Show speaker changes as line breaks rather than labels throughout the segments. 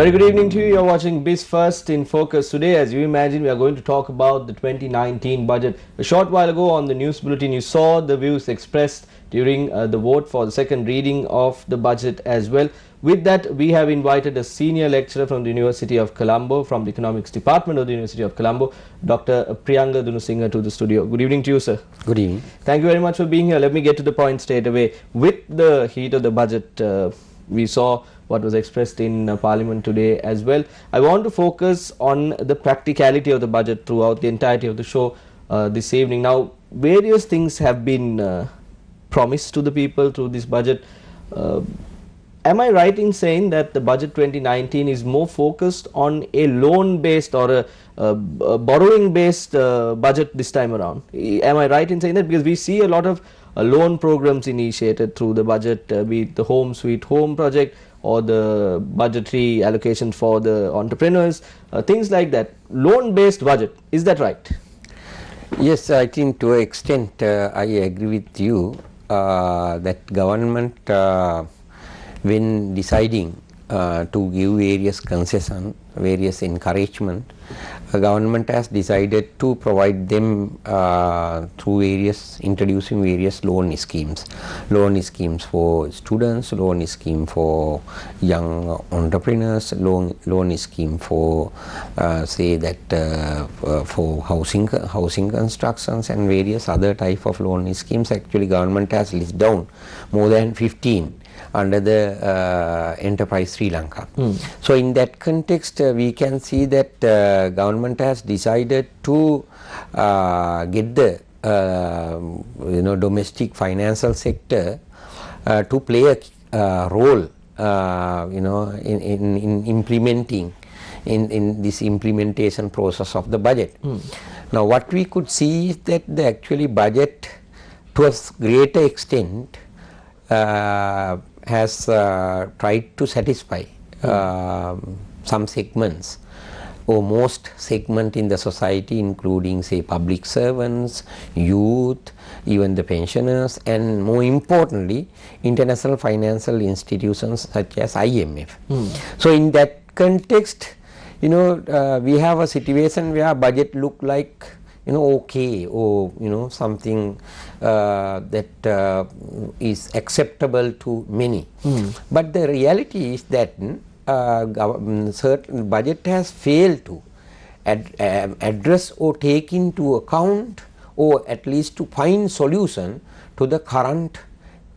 Very good evening to you. You're watching Newsfirst in Focus. Today, as you imagine, we are going to talk about the 2019 budget. A short while ago on the news bulletin, you saw the views expressed during the vote for the second reading of the budget as well. With that, we have invited a senior lecturer from the University of Colombo, from the Economics Department of the University of Colombo, Dr. Priyanga Dunusingha, to the studio. Good evening to you, sir.
Good evening.
Thank you very much for being here. Let me get to the point straight away. With the heat of the budget, we saw what was expressed in Parliament today as well. I want to focus on the practicality of the budget throughout the entirety of the show this evening. Now, various things have been promised to the people through this budget. Am I right in saying that the budget 2019 is more focused on a loan-based or a borrowing-based budget this time around? Am I right in saying that? Because we see a lot of loan programs initiated through the budget, be it the Home Sweet Home project or the budgetary allocations for the entrepreneurs, things like that. Loan-based budget, is that right?
Yes, I think to an extent I agree with you that government when deciding to give various concession, various encouragement, government has decided to provide them through introducing various loan schemes for students, loan scheme for young entrepreneurs, loan scheme for say that for housing constructions and various other type of loan schemes. Actually, government has listed down more than 15 under the Enterprise Sri Lanka. So in that context, we can see that government has decided to get the domestic financial sector to play a role in implementing in this implementation process of the budget. Now what we could see is that the actually budget to a greater extent has tried to satisfy some segments or most segment in the society, including say public servants, youth, even the pensioners, and more importantly international financial institutions such as IMF. So in that context, we have a situation where budget look like okay, or something that is acceptable to many. But the reality is that certain budget has failed to address or take into account, or at least to find solution to the current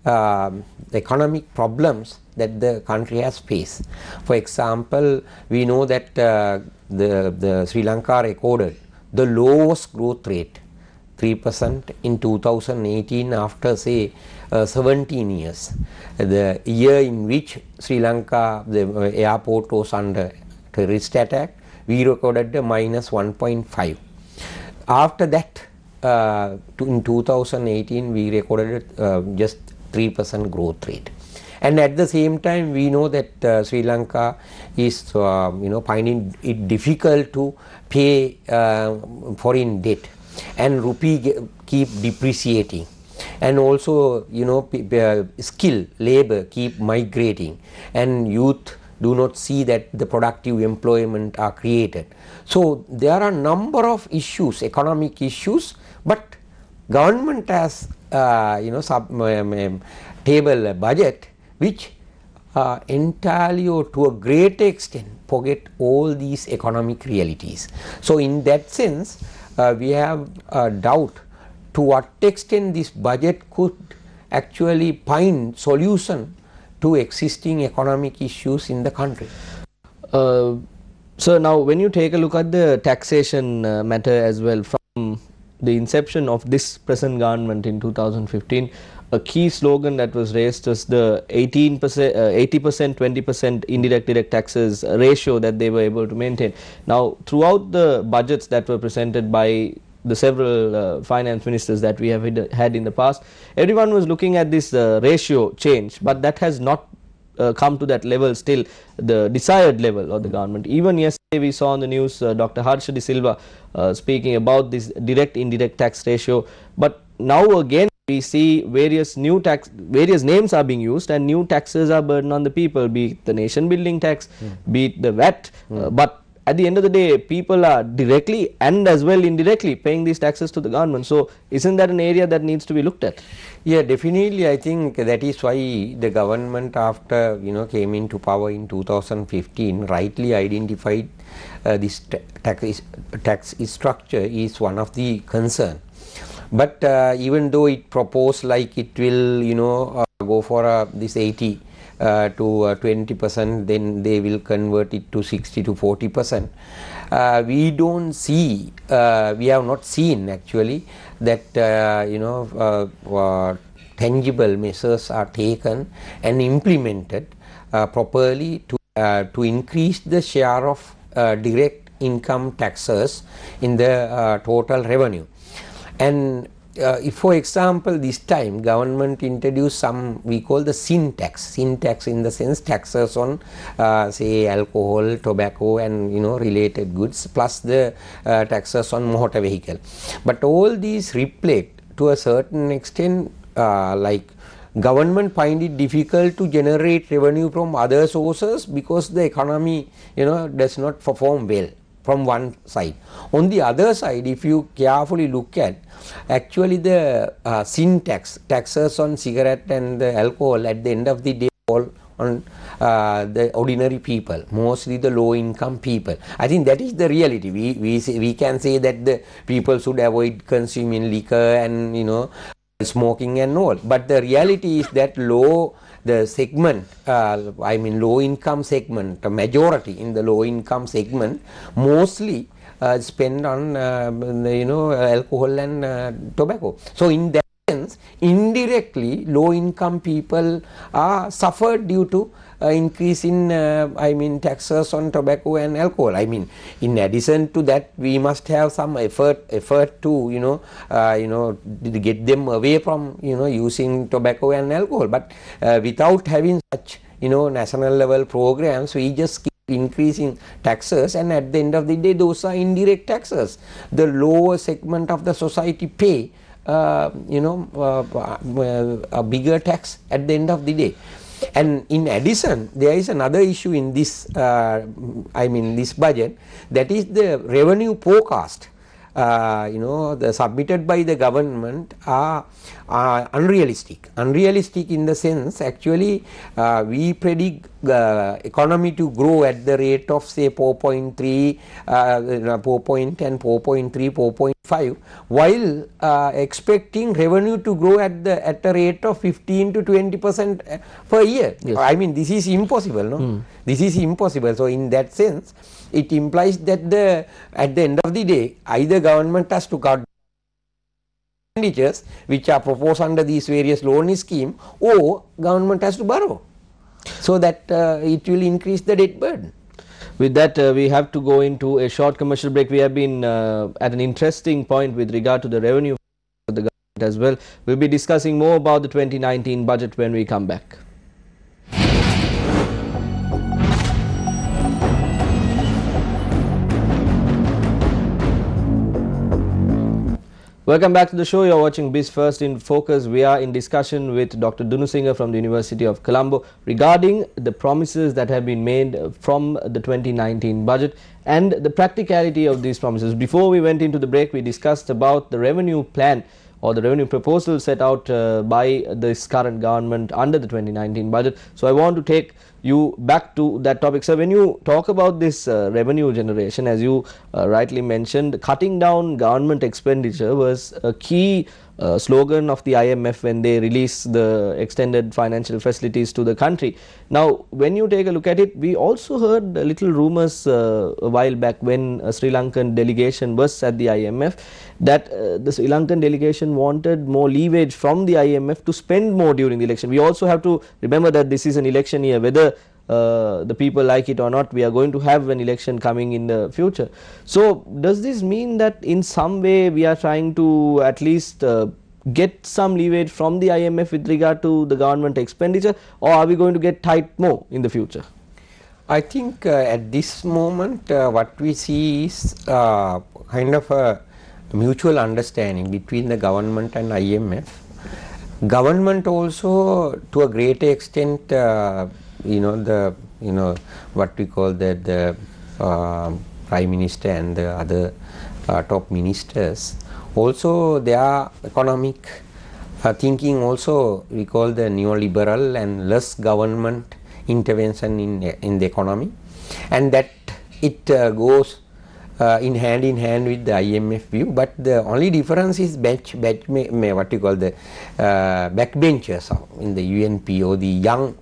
economic problems that the country has faced. For example, we know that the Sri Lanka recorded the lowest growth rate, 3% in 2018 after say 17 years. The year in which Sri Lanka, the airport was under terrorist attack, we recorded the minus 1.5. After that, in 2018 we recorded just 3% growth rate. And at the same time, we know that Sri Lanka is finding it difficult to pay foreign debt, and rupee keep depreciating, and also skilled labor keep migrating, and youth do not see that the productive employment are created. So there are a number of issues, economic issues, but government has table a budget which entirely or to a great extent forget all these economic realities. So in that sense, we have a doubt to what extent this budget could actually find solution to existing economic issues in the country.
So now when you take a look at the taxation matter as well, from the inception of this present government in 2015, a key slogan that was raised was the 80%, 20% indirect direct taxes ratio that they were able to maintain. Now, throughout the budgets that were presented by the several finance ministers that we have had in the past, everyone was looking at this ratio change, but that has not come to that level, still the desired level of the government. Even yesterday we saw on the news Dr. Harsha De Silva speaking about this direct indirect tax ratio, but now again we see various names are being used and new taxes are burdened on the people, be it the nation building tax, be it the VAT, but at the end of the day, people are directly and as well indirectly paying these taxes to the government. So, isn't that an area that needs to be looked at?
Yeah, definitely. I think that is why the government, after came into power in 2015, rightly identified this tax structure is one of the concern. But even though it proposed like it will go for this 80 to 20%, then they will convert it to 60 to 40%. We don't see, we have not seen actually that tangible measures are taken and implemented properly to increase the share of direct income taxes in the total revenue. And if, for example, this time government introduced some we call the sin tax in the sense taxes on say alcohol, tobacco and related goods, plus the taxes on motor vehicle. But all these reflect to a certain extent like government find it difficult to generate revenue from other sources because the economy does not perform well from one side. On the other side, if you carefully look at actually the sin taxes on cigarette and the alcohol at the end of the day fall on the ordinary people, mostly the low income people. I think that is the reality. We can say that the people should avoid consuming liquor and smoking and all, but the reality is that the segment, I mean low income segment, the majority in the low income segment mostly spend on alcohol and tobacco. So in that sense, indirectly low income people are suffered due to increase in taxes on tobacco and alcohol. I mean, in addition to that, we must have some effort to get them away from using tobacco and alcohol. But without having such national level programs, we just keep increasing taxes, and at the end of the day, those are indirect taxes. The lower segment of the society pay a bigger tax at the end of the day. And in addition, there is another issue in this this budget, that is the revenue forecast. The submitted by the government are unrealistic in the sense actually we predict economy to grow at the rate of say 4.3, 4.10, 4.3, 4.5, while expecting revenue to grow at a rate of 15 to 20% per year. Yes. I mean, this is impossible, no? This is impossible. So in that sense, it implies that at the end of the day, either government has to cut expenditures which are proposed under these various loan scheme, or government has to borrow, so that it will increase the debt burden.
With that, we have to go into a short commercial break. We have been at an interesting point with regard to the revenue of the government as well. We'll be discussing more about the 2019 budget when we come back. Welcome back to the show. You're watching Biz First in Focus. We are in discussion with Dr. Dunusinghe from the University of Colombo regarding the promises that have been made from the 2019 budget and the practicality of these promises. Before we went into the break, we discussed about the revenue plan or the revenue proposal set out by this current government under the 2019 budget. So I want to take you back to that topic. So when you talk about this revenue generation, as you rightly mentioned, cutting down government expenditure was a key slogan of the IMF when they released the extended financial facilities to the country. Now, when you take a look at it, we also heard little rumors a while back when a Sri Lankan delegation was at the IMF that the Sri Lankan delegation wanted more leverage from the IMF to spend more during the election. We also have to remember that this is an election year, whether the people like it or not, we are going to have an election coming in the future. So does this mean that in some way we are trying to at least get some leverage from the IMF with regard to the government expenditure, or are we going to get tight more in the future?
I think at this moment what we see is kind of a mutual understanding between the government and IMF Government also, to a great extent, what we call the Prime Minister and the other top ministers, also their economic thinking also we call the neoliberal and less government intervention in the economy, and that it goes in hand with the IMF view, but the only difference is what you call the backbenchers in the UNP or the young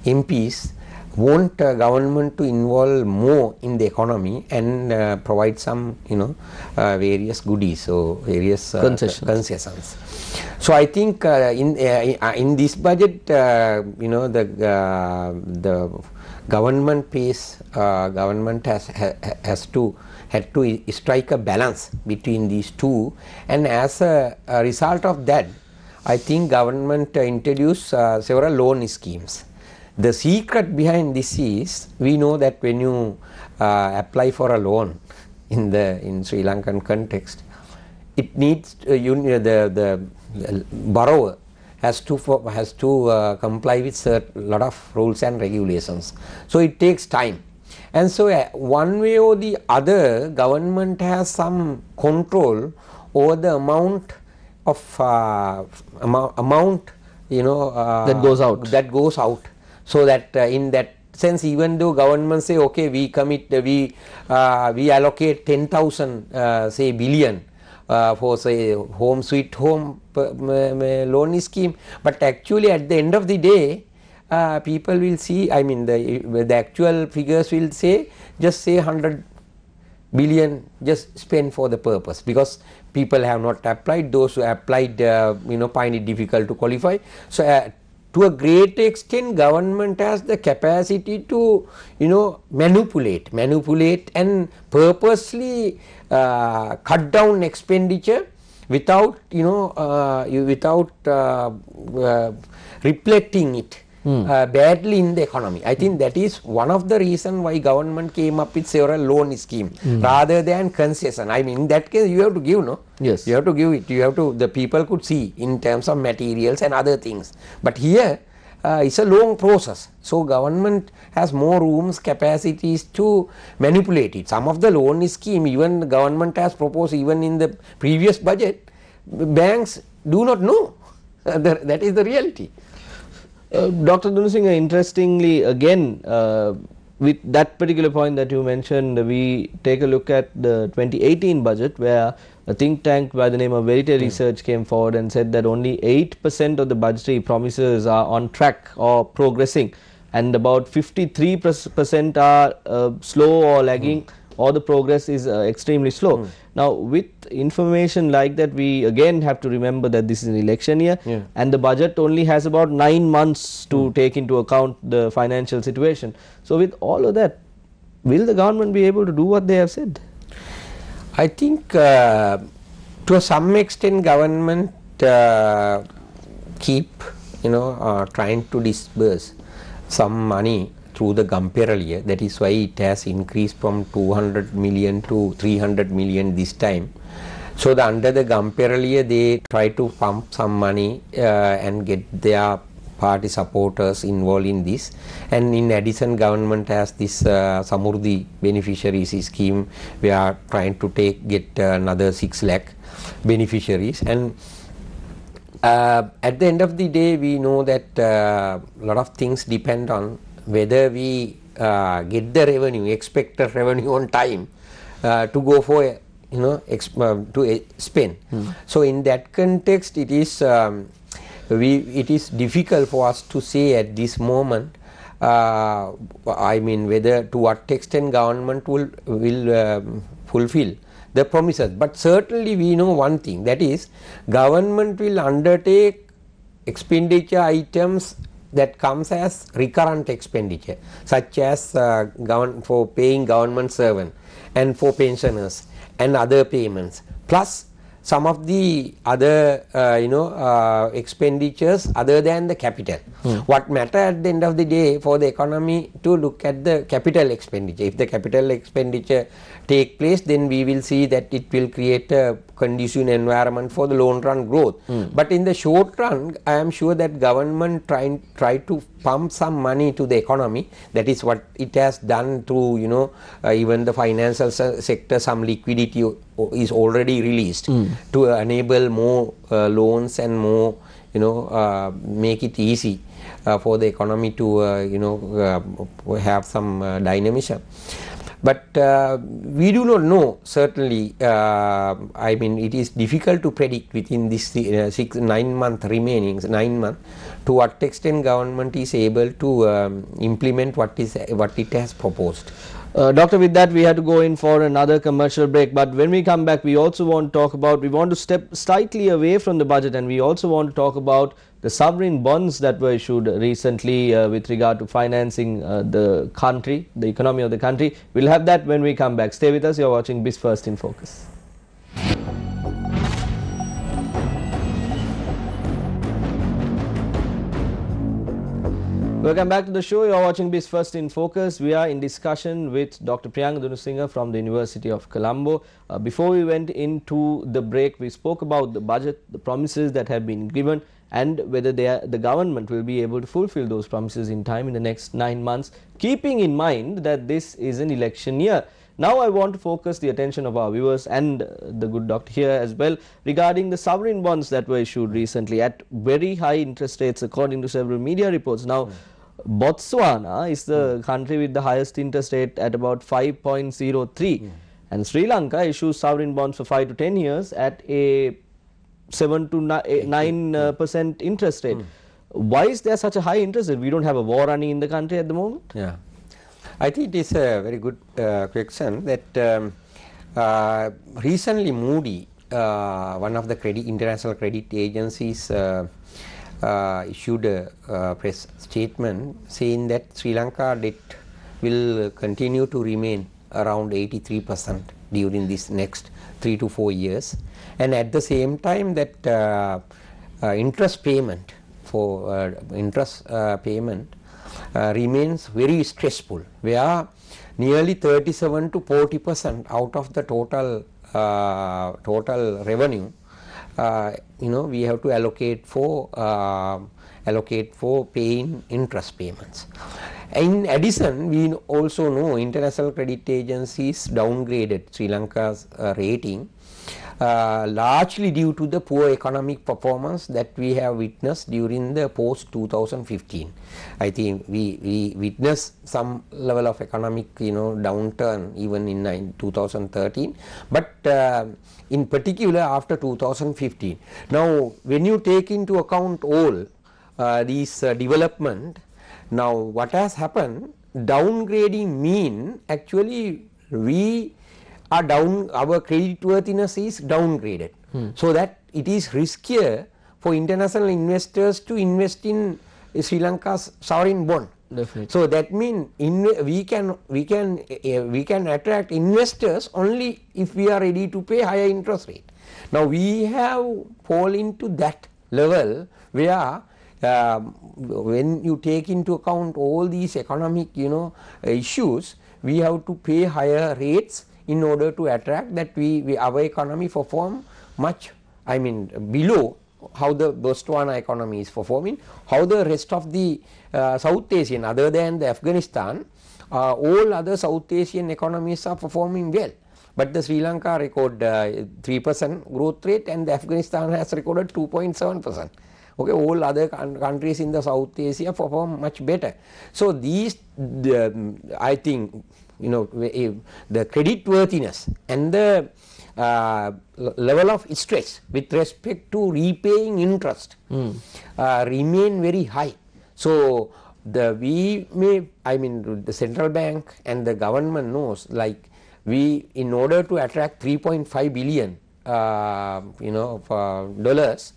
MPs want government to involve more in the economy and provide some various goodies or various concessions. So I think in this budget the government had to strike a balance between these two, and as a result of that, I think government introduced several loan schemes. The secret behind this is, we know that when you apply for a loan in Sri Lankan context, it needs the borrower has to comply with a lot of rules and regulations. So it takes time, and so one way or the other, government has some control over the amount of that goes out. So that in that sense, even though government say, okay, we allocate 10,000 billion for say home sweet home loan scheme, but actually at the end of the day, people will see, I mean the actual figures will say, just say 100 billion just spent for the purpose, because people have not applied. Those who applied find it difficult to qualify. So to a great extent, government has the capacity to manipulate and purposely cut down expenditure without reflecting it badly in the economy. I think that is one of the reasons why government came up with several loan schemes rather than concession. I mean, in that case you have to give, no?
Yes.
You have to give it. The people could see in terms of materials and other things. But here it's a long process. So government has more rooms, capacities to manipulate it. Some of the loan scheme, even the government has proposed, even in the previous budget, banks do not know. That is the reality.
Dr. Dunusinghe, interestingly, again, with that particular point that you mentioned, we take a look at the 2018 budget, where a think tank by the name of Verite Research came forward and said that only 8% of the budgetary promises are on track or progressing, and about 53% are slow or lagging, or the progress is extremely slow. Now, with information like that, we again have to remember that this is an election year, and the budget only has about 9 months to take into account the financial situation. So with all of that, will the government be able to do what they have said?
I think to some extent government keep trying to disburse some money through the Gamperal year. That is why it has increased from 200 million to 300 million this time. So under the Gamperal year, they try to pump some money and get their party supporters involved in this. And in addition, government has this Samurdhi beneficiaries scheme. We are trying to get another 6 lakh beneficiaries. And at the end of the day, we know that a lot of things depend on whether we get the revenue, expected revenue on time to go for to spend. So in that context, it is difficult for us to say at this moment. I mean, whether to what extent government will fulfill the promises. But certainly we know one thing, that is government will undertake expenditure items that comes as recurrent expenditure, such as for paying government servant and for pensioners and other payments, plus some of the other expenditures other than the capital. What matter at the end of the day for the economy to look at the capital expenditure. If the capital expenditure take place, then we will see that it will create a conducive environment for the long run growth. But in the short run, I am sure that government try to pump some money to the economy. That is what it has done through even the financial sector. Some liquidity is already released to enable more loans and more make it easy for the economy to have some dynamism. But we do not know certainly. I mean, it is difficult to predict within this 9 month remaining 9 months to what extent government is able to implement what it has proposed.
Doctor, with that we had to go in for another commercial break, but when we come back we also want to talk about, we want to step slightly away from the budget, and we also want to talk about the sovereign bonds that were issued recently with regard to financing the country, the economy of the country. We'll have that when we come back. Stay with us. You're watching Biz First in Focus. Welcome back to the show. You are watching Biz First in Focus. We are in discussion with Dr. Priyanka Dunusinghe from the University of Colombo. Before we went into the break, we spoke about the budget, the promises that have been given, and whether the government will be able to fulfill those promises in time in the next 9 months, keeping in mind that this is an election year. Now I want to focus the attention of our viewers and the good doctor here as well regarding the sovereign bonds that were issued recently at very high interest rates according to several media reports. Now Botswana is the country with the highest interest rate at about 5.03 and Sri Lanka issues sovereign bonds for 5 to 10 years at a 7 to 9% interest rate. Why is there such a high interest rate? We don't have a war running in the country at the moment.
Yeah, I think it is a very good question that recently Moody, one of the international credit agencies, issued a press statement saying that Sri Lanka debt will continue to remain around 83% during this next 3 to 4 years, and at the same time that interest payment for remains very stressful, where nearly 37 to 40% out of the total revenue we have to allocate for paying interest payments. In addition, we also know international credit agencies downgraded Sri Lanka's rating largely due to the poor economic performance that we have witnessed during the post 2015. I think we witnessed some level of economic downturn even in 2013, but in particular after 2015. Now when you take into account all these development, now what has happened, downgrading mean actually we are down, our creditworthiness is downgraded, so that it is riskier for international investors to invest in Sri Lanka's sovereign bond.
Definitely.
So that means we can attract investors only if we are ready to pay higher interest rate. Now we have fall into that level where when you take into account all these economic issues, we have to pay higher rates in order to attract that our economy perform much, I mean below how the Botswana economy is performing, how the rest of the South Asian, other than the Afghanistan, all other South Asian economies are performing well. But the Sri Lanka record 3% growth rate and the Afghanistan has recorded 2.7%. Okay, all other countries in the South Asia perform much better. So these, I think, the credit worthiness and the level of stress with respect to repaying interest remain very high. So the central bank and the government knows, like in order to attract 3.5 billion dollars,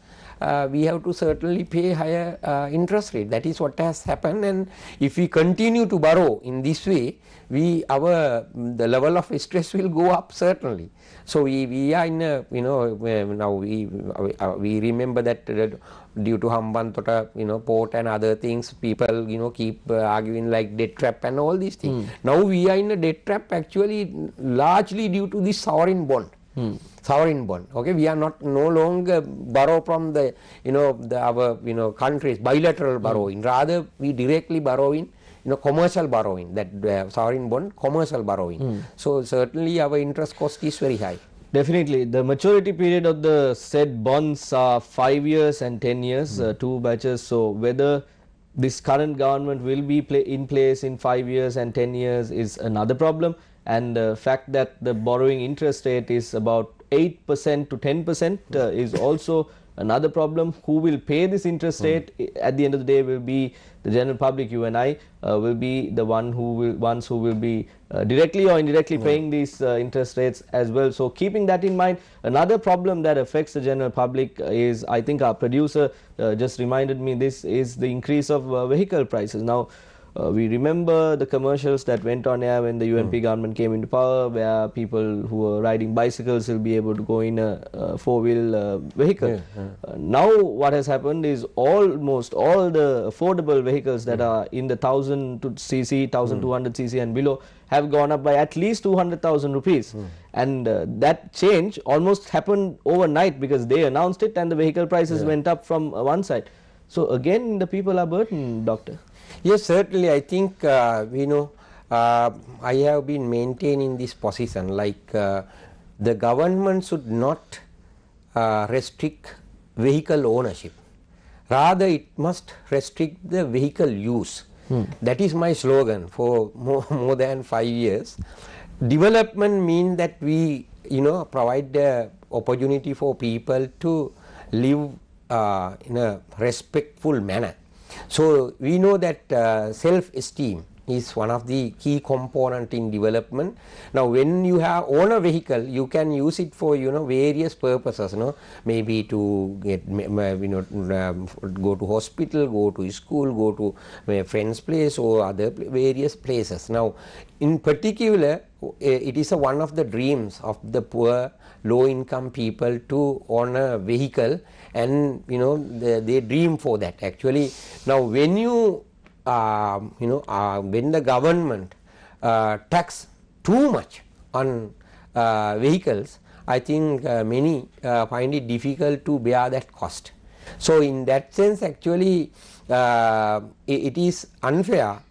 we have to certainly pay higher interest rate. That is what has happened, and if we continue to borrow in this way, the level of stress will go up certainly. So we are in a, now we remember that due to Hambantota port and other things, people keep arguing like debt trap and all these things. Now we are in a debt trap actually largely due to this sovereign bond. Sovereign bond. Okay, we are no longer borrow from the our countries bilateral borrowing. Rather we directly borrow in commercial borrowing, that sovereign bond commercial borrowing. So certainly our interest cost is very high.
Definitely, the maturity period of the said bonds are 5 years and 10 years, two batches. So whether this current government will be in place in 5 years and 10 years is another problem, and the fact that the borrowing interest rate is about 8% to 10% is also another problem. Who will pay this interest rate at the end of the day will be the general public. You and I will be the ones who will be directly or indirectly paying these interest rates as well. So keeping that in mind, another problem that affects the general public is, I think our producer just reminded me, this is the increase of vehicle prices. Now we remember the commercials that went on air when the UNP government came into power, where people who were riding bicycles will be able to go in a four-wheel vehicle. Now what has happened is almost all the affordable vehicles that are in the 1000cc, 1200cc and below have gone up by at least 200,000 rupees. And that change almost happened overnight, because they announced it and the vehicle prices went up from one side. So again the people are burdened, doctor.
Yes, certainly. I think I have been maintaining this position, like the government should not restrict vehicle ownership. Rather, it must restrict the vehicle use. That is my slogan for more than 5 years. Development means that we provide the opportunity for people to live in a respectful manner. So we know that self-esteem is one of the key component in development. Now when you have own a vehicle, you can use it for various purposes, maybe to get go to hospital, go to school, go to a friend's place or other various places. Now in particular, it is one of the dreams of the poor low income people to own a vehicle, and they dream for that actually. Now when you when the government tax too much on vehicles, I think many find it difficult to bear that cost. So in that sense actually it is unfair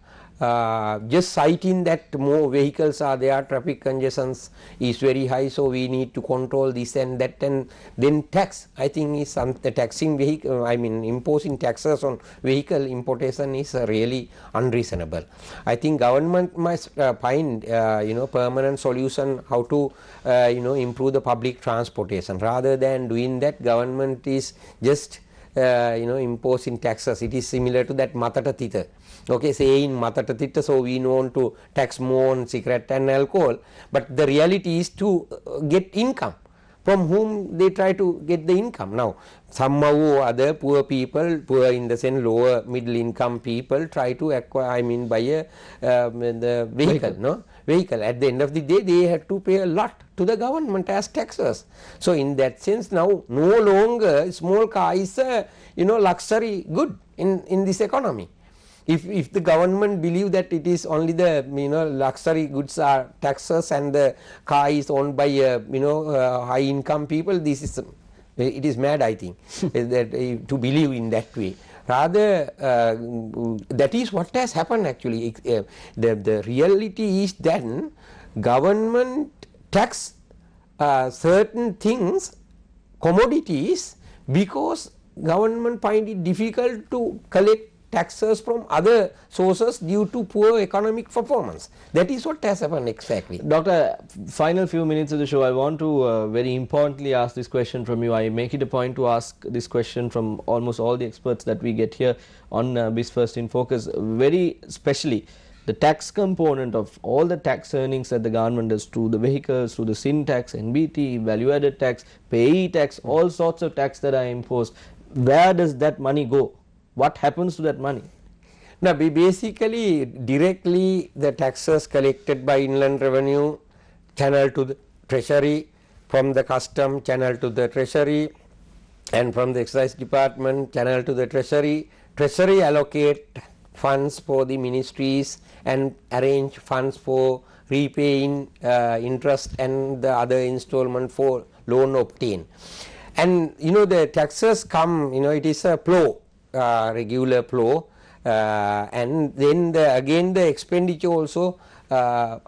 just citing that more vehicles are there, traffic congestions is very high, so we need to control this and that, and then tax, I think is the taxing vehicle, I mean imposing taxes on vehicle importation is really unreasonable. I think government must find permanent solution how to improve the public transportation. Rather than doing that, government is just imposing taxes. It is similar to that matata tita. Okay, say in matata tita, so we want to tax more on cigarette and alcohol, but the reality is to get income. From whom they try to get the income. Now somehow or other poor people, poor in the sense lower middle income people, try to acquire, I mean buy a the vehicle, vehicle. At the end of the day, they have to pay a lot to the government as taxes. So in that sense, now no longer small car is a luxury good in this economy. If the government believe that it is only the luxury goods are taxes and the car is owned by high income people, this is it is mad, I think, that to believe in that way. Rather that is what has happened actually. The reality is that government tax certain things, commodities, because government find it difficult to collect taxes from other sources due to poor economic performance. That is what has happened exactly.
Doctor, final few minutes of the show, I want to very importantly ask this question from you. I make it a point to ask this question from almost all the experts that we get here on BizFirst in Focus. Very specially, the tax component of all the tax earnings that the government does to the vehicles, to the sin tax, NBT, value added tax, payee tax, all sorts of tax that are imposed. where does that money go? What happens to that money?
Now, basically directly the taxes collected by inland revenue channel to the treasury, from the custom channel to the treasury, and from the excise department channel to the treasury. Treasury allocate funds for the ministries and arrange funds for repaying interest and the other installment for loan obtained. And the taxes come, it is a flow, regular flow, and then again the expenditure also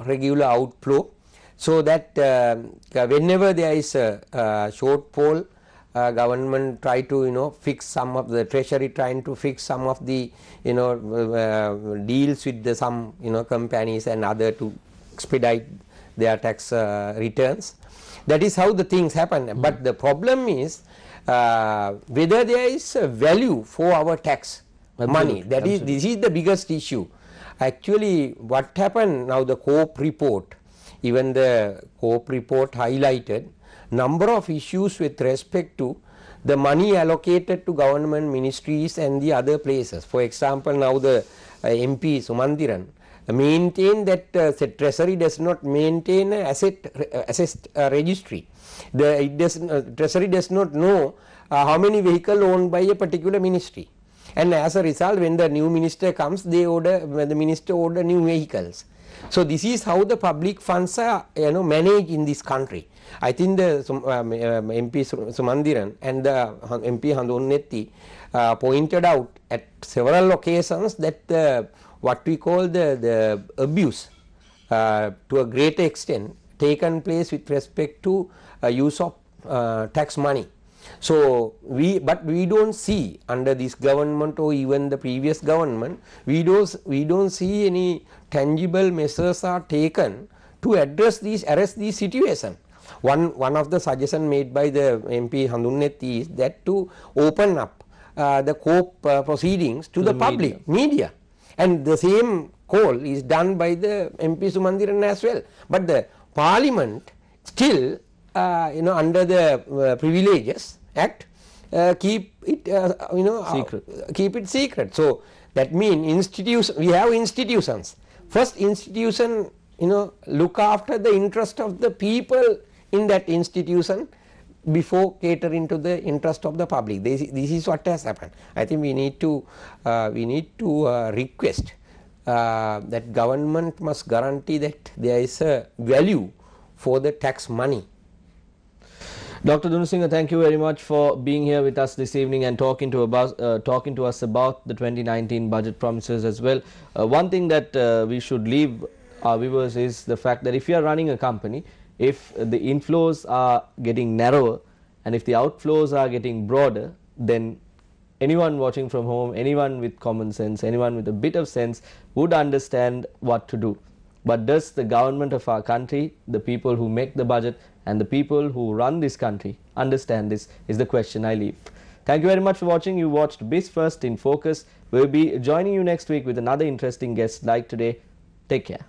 regular outflow, so that whenever there is a shortfall, government try to fix some of the treasury, trying to fix some of the deals with the some companies and other to expedite their tax returns. That is how the things happen. But the problem is whether there is a value for our tax money. That is, this is the biggest issue. Actually, what happened now, the COPE report, even the COPE report highlighted number of issues with respect to the money allocated to government ministries and the other places. For example, now the MP Sumandiran maintain that treasury does not maintain a asset registry. Treasury does not know how many vehicles owned by a particular ministry, and as a result, when the new minister comes, when the minister order new vehicles. So this is how the public funds are managed in this country. I think the MP Sumandiran and the MP Handunnetti pointed out at several occasions that what we call the abuse to a great extent taken place with respect to use of tax money. So but we don't see under this government or even the previous government, we don't see any tangible measures are taken to arrest these situations. One of the suggestion made by the MP Handunnetti is that to open up the COPE proceedings to the public media, and the same call is done by the MP Sumandiran as well. But the Parliament still under the Privileges Act keep it
secret.
Keep it secret. So that means we have institutions. First institution look after the interest of the people in that institution before catering to the interest of the public. This is what has happened. I think we need to request that government must guarantee that there is a value for the tax money.
Dr. Dunusinghe, thank you very much for being here with us this evening and talking to us about the 2019 budget promises as well. One thing that we should leave our viewers is the fact that if you are running a company, if the inflows are getting narrower and if the outflows are getting broader, then anyone watching from home, anyone with common sense, anyone with a bit of sense would understand what to do. But does the government of our country, the people who make the budget and the people who run this country understand this is the question I leave. Thank you very much for watching. You watched Biz First in Focus. We'll be joining you next week with another interesting guest like today. Take care.